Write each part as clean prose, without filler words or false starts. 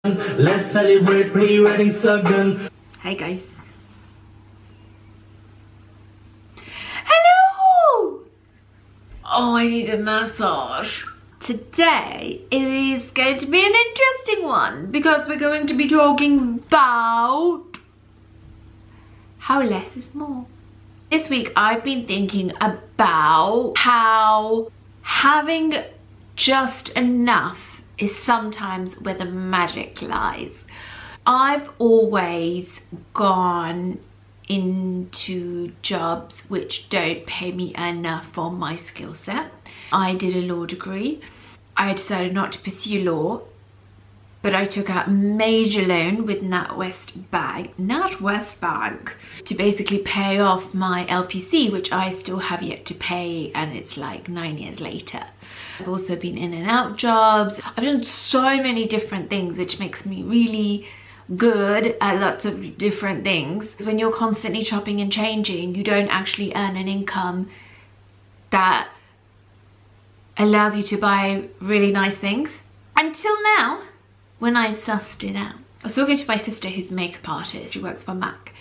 Let's celebrate pre-wedding seconds. Hey guys. Hello! Oh, I need a massage. Today is going to be an interesting one because we're going to be talking about how less is more. This week I've been thinking about how having just enough is sometimes where the magic lies. I've always gone into jobs which don't pay me enough for my skill set. I did a law degree. I decided not to pursue law, but I took out a major loan with NatWest Bank to basically pay off my LPC, which I still have yet to pay, and it's like 9 years later. I've also been in and out jobs. I've done so many different things, which makes me really good at lots of different things. When you're constantly chopping and changing, you don't actually earn an income that allows you to buy really nice things. Until now, when I've sussed it out. I was talking to my sister who's a makeup artist. She works for MAC.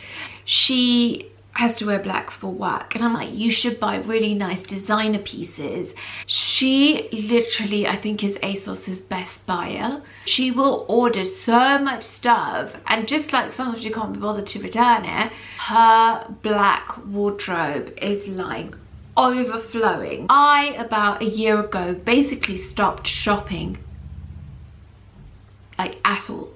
She has to wear black for work, and I'm like, you should buy really nice designer pieces. She literally, I think, is ASOS's best buyer. She will order so much stuff, and just like sometimes you can't be bothered to return it, her black wardrobe is like overflowing. I, about a year ago, basically stopped shopping like at all.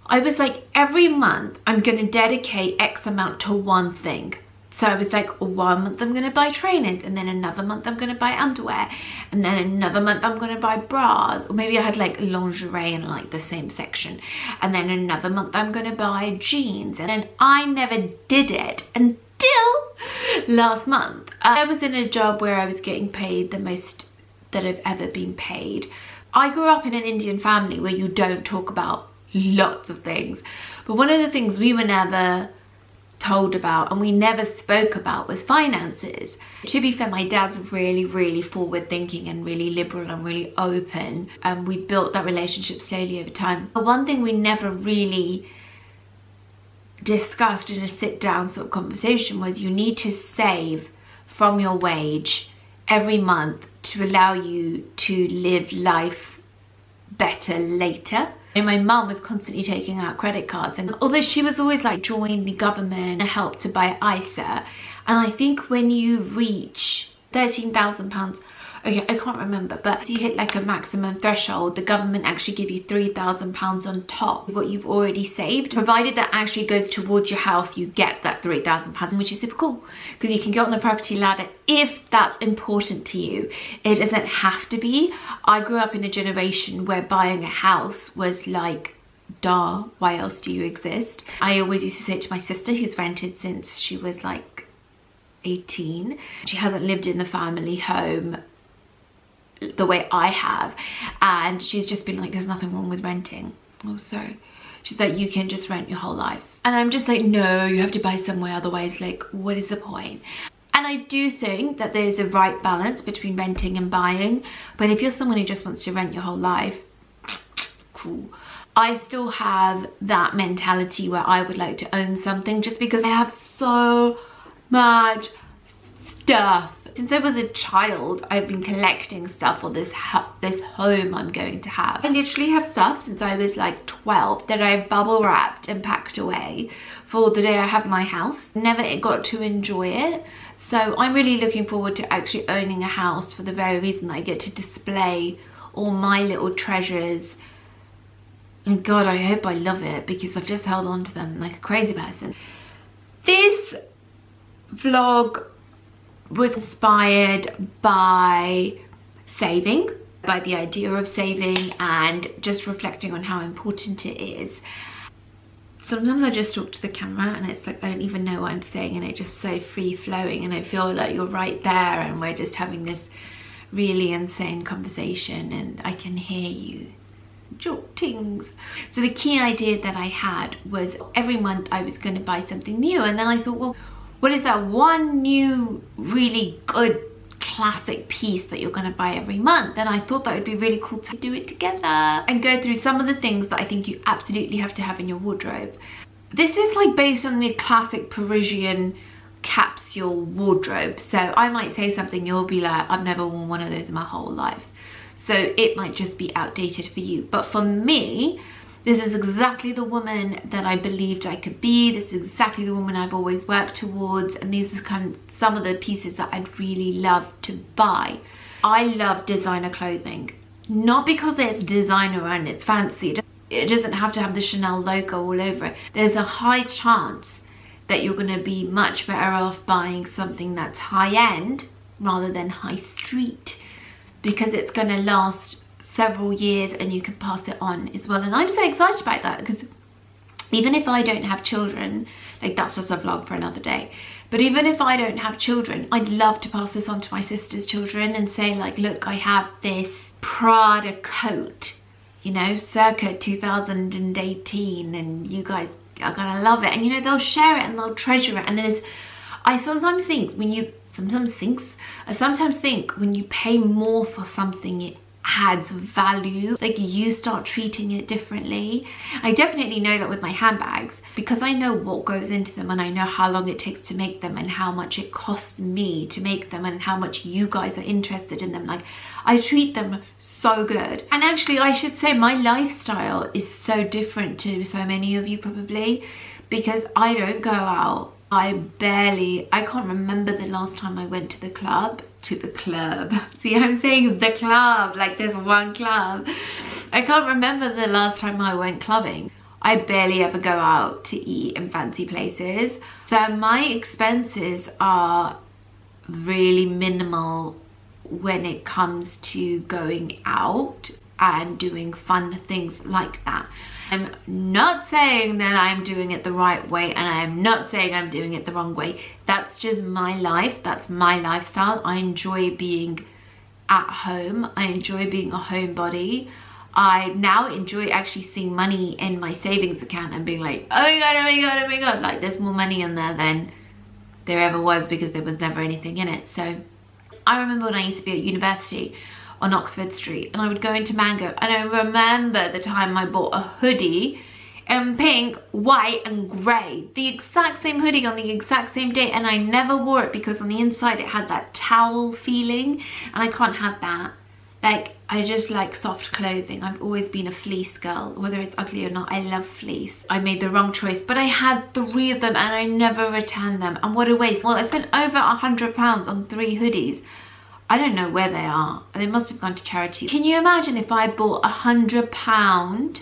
I was like, every month I'm gonna dedicate X amount to one thing. So I was like, 1 month I'm gonna buy trainers, and then another month I'm gonna buy underwear, and then another month I'm gonna buy bras, or maybe I had like lingerie in like the same section, and then another month I'm gonna buy jeans. And then I never did it until last month. I was in a job where I was getting paid the most that I've ever been paid. I grew up in an Indian family where you don't talk about lots of things, but one of the things we were never told about and we never spoke about was finances. To be fair, my dad's really forward thinking and really liberal and really open, and we built that relationship slowly over time. But one thing we never really discussed in a sit down sort of conversation was you need to save from your wage every month to allow you to live life better later. And my mum was constantly taking out credit cards, and although she was always like, join the government, help to buy ISA, and I think when you reach £13,000, okay, I can't remember, but if you hit like a maximum threshold, the government actually give you £3,000 on top of what you've already saved. Provided that actually goes towards your house, you get that £3,000, which is super cool because you can get on the property ladder if that's important to you. It doesn't have to be. I grew up in a generation where buying a house was like, duh, why else do you exist? I always used to say it to my sister, who's rented since she was like 18. She hasn't lived in the family home the way I have, and she's just been like, there's nothing wrong with renting. Also, she's like, you can just rent your whole life. And I'm just like, no, you have to buy somewhere, otherwise, like, what is the point? And I do think that there's a right balance between renting and buying, but if you're someone who just wants to rent your whole life, cool. I still have that mentality where I would like to own something, just because I have so much stuff. Since I was a child, I've been collecting stuff for this home I'm going to have. I literally have stuff since I was like 12 that I've bubble wrapped and packed away for the day I have my house. Never got to enjoy it. So I'm really looking forward to actually owning a house for the very reason that I get to display all my little treasures. And God, I hope I love it, because I've just held on to them like a crazy person. This vlog was inspired by saving, by the idea of saving, and just reflecting on how important it is. Sometimes I just talk to the camera and it's like I don't even know what I'm saying, and it's just so free flowing, and I feel like you're right there and we're just having this really insane conversation and I can hear you jotings. So the key idea that I had was every month I was going to buy something new, and then I thought, well, what is that one new really good classic piece that you're going to buy every month, then I thought that would be really cool to do it together and go through some of the things that I think you absolutely have to have in your wardrobe. This is like based on the classic Parisian capsule wardrobe, so I might say something, you'll be like, I've never worn one of those in my whole life, so it might just be outdated for you. But for me, this is exactly the woman that I believed I could be. This is exactly the woman I've always worked towards, and these are kind of some of the pieces that I'd really love to buy. I love designer clothing, not because it's designer and it's fancy. It doesn't have to have the Chanel logo all over it. There's a high chance that you're going to be much better off buying something that's high-end rather than high street, because it's going to last several years and you can pass it on as well. And I'm so excited about that, because even if I don't have children, like that's just a vlog for another day, but even if I don't have children, I'd love to pass this on to my sister's children and say like, look, I have this Prada coat, you know, circa 2018, and you guys are gonna love it. And you know, they'll share it and they'll treasure it. And I sometimes think when you pay more for something, it adds value, like you start treating it differently. I definitely know that with my handbags, because I know what goes into them and I know how long it takes to make them and how much it costs me to make them and how much you guys are interested in them. Like, I treat them so good. And actually, I should say my lifestyle is so different to so many of you probably, because I don't go out. I can't remember the last time I went to the club. See, I'm saying the club, like there's one club. I can't remember the last time I went clubbing. I barely ever go out to eat in fancy places. So my expenses are really minimal when it comes to going out and doing fun things like that. I'm not saying that I'm doing it the right way, and I'm not saying I'm doing it the wrong way. That's just my life. That's my lifestyle. I enjoy being at home. I enjoy being a homebody. I now enjoy actually seeing money in my savings account and being like, oh my god, oh my god, oh my god, like there's more money in there than there ever was, because there was never anything in it. So I remember when I used to be at university on Oxford Street, and I would go into Mango, and I remember the time I bought a hoodie in pink, white and grey, the exact same hoodie on the exact same day, and I never wore it because on the inside it had that towel feeling, and I can't have that. Like, I just like soft clothing. I've always been a fleece girl, whether it's ugly or not. I love fleece. I made the wrong choice, but I had 3 of them and I never returned them, and what a waste. Well, I spent over £100 on 3 hoodies. I don't know where they are. They must have gone to charity. Can you imagine if I bought £100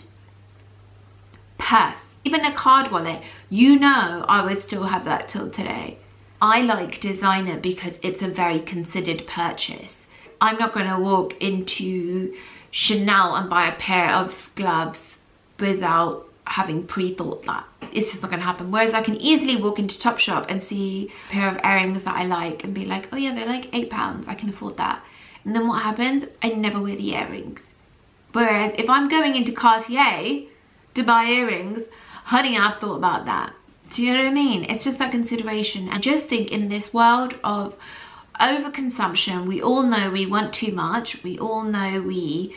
purse, even a card wallet? You know, I would still have that till today. I like designer because it's a very considered purchase. I'm not going to walk into Chanel and buy a pair of gloves without having pre-thought that. It's just not going to happen. Whereas I can easily walk into Topshop and see a pair of earrings that I like and be like, oh yeah, they're like £8, I can afford that. And then what happens? I never wear the earrings. Whereas if I'm going into Cartier to buy earrings, honey, I've thought about that. Do you know what I mean? It's just that consideration. And just think, in this world of overconsumption, we all know we want too much. We all know we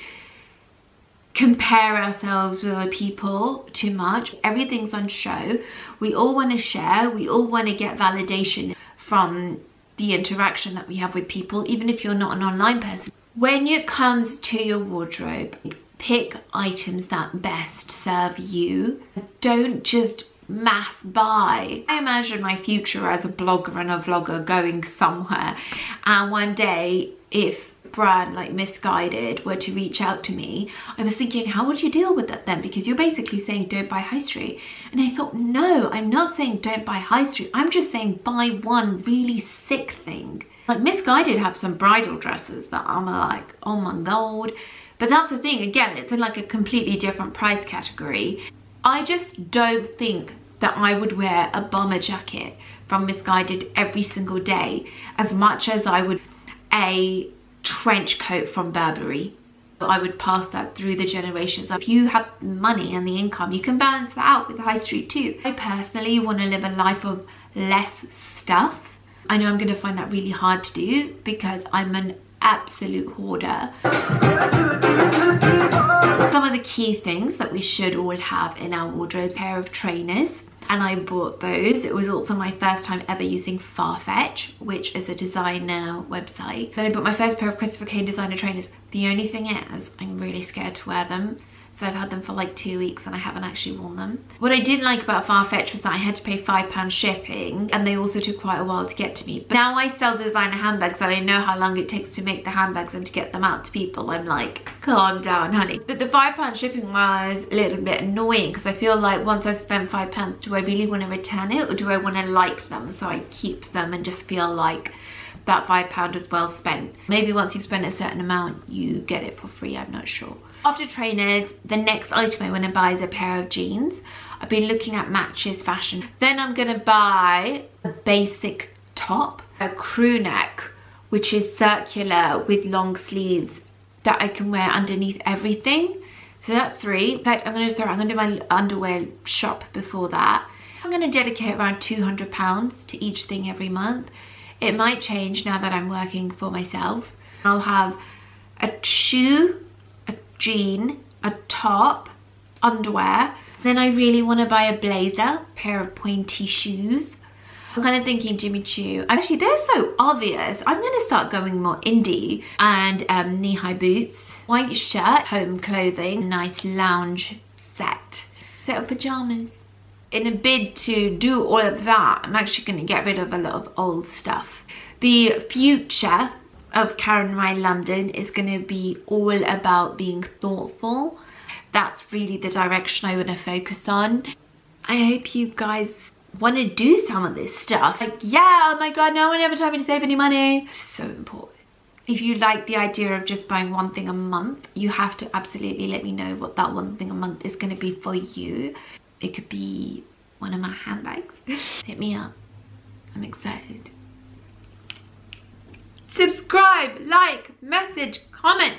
compare ourselves with other people too much. Everything's on show. We all want to share. We all want to get validation from the interaction that we have with people, even if you're not an online person. When it comes to your wardrobe, pick items that best serve you. Don't just mass buy. I imagine my future as a blogger and a vlogger going somewhere, and one day if brand like Misguided were to reach out to me, I was thinking, how would you deal with that then? Because you're basically saying don't buy high street. And I thought, no, I'm not saying don't buy high street. I'm just saying buy one really sick thing. Like Misguided have some bridal dresses that I'm like, oh my god. But that's the thing, again, it's in like a completely different price category. I just don't think that I would wear a bomber jacket from Misguided every single day as much as I would a trench coat from Burberry. I would pass that through the generations. If you have money and the income, you can balance that out with high street too. I personally want to live a life of less stuff. I know I'm going to find that really hard to do because I'm an absolute hoarder. Some of the key things that we should all have in our wardrobes: a pair of trainers, and I bought those. It was also my first time ever using Farfetch, which is a designer website. Then I bought my first pair of Christopher Kane designer trainers. The only thing is, I'm really scared to wear them. So I've had them for like 2 weeks and I haven't actually worn them. What I didn't like about Farfetch was that I had to pay £5 shipping, and they also took quite a while to get to me. But now I sell designer handbags and I know how long it takes to make the handbags and to get them out to people. I'm like, calm down, honey. But the £5 shipping was a little bit annoying because I feel like once I've spent £5, do I really want to return it, or do I want to like them so I keep them and just feel like that £5 was well spent? Maybe once you've spent a certain amount, you get it for free, I'm not sure. After trainers, the next item I want to buy is a pair of jeans. I've been looking at Matches fashion. Then I'm going to buy a basic top, a crew neck, which is circular with long sleeves that I can wear underneath everything. So that's 3. In fact, I'm going to do my underwear shop before that. I'm going to dedicate around £200 to each thing every month. It might change now that I'm working for myself. I'll have a shoe, a jean, a top, underwear. Then I really want to buy a blazer, a pair of pointy shoes. I'm kind of thinking Jimmy Choo. Actually, they're so obvious. I'm going to start going more indie. And knee-high boots, white shirt, home clothing, nice lounge set of pajamas. In a bid to do all of that, I'm actually going to get rid of a lot of old stuff. The future of Karen My London is going to be all about being thoughtful. That's really the direction I want to focus on. I hope you guys want to do some of this stuff. Like, yeah, oh my god, no one ever told me to save any money. It's so important. If you like the idea of just buying one thing a month, you have to absolutely let me know what that one thing a month is going to be for you. It could be one of my handbags. Hit me up. I'm excited. Subscribe, like, message, comment.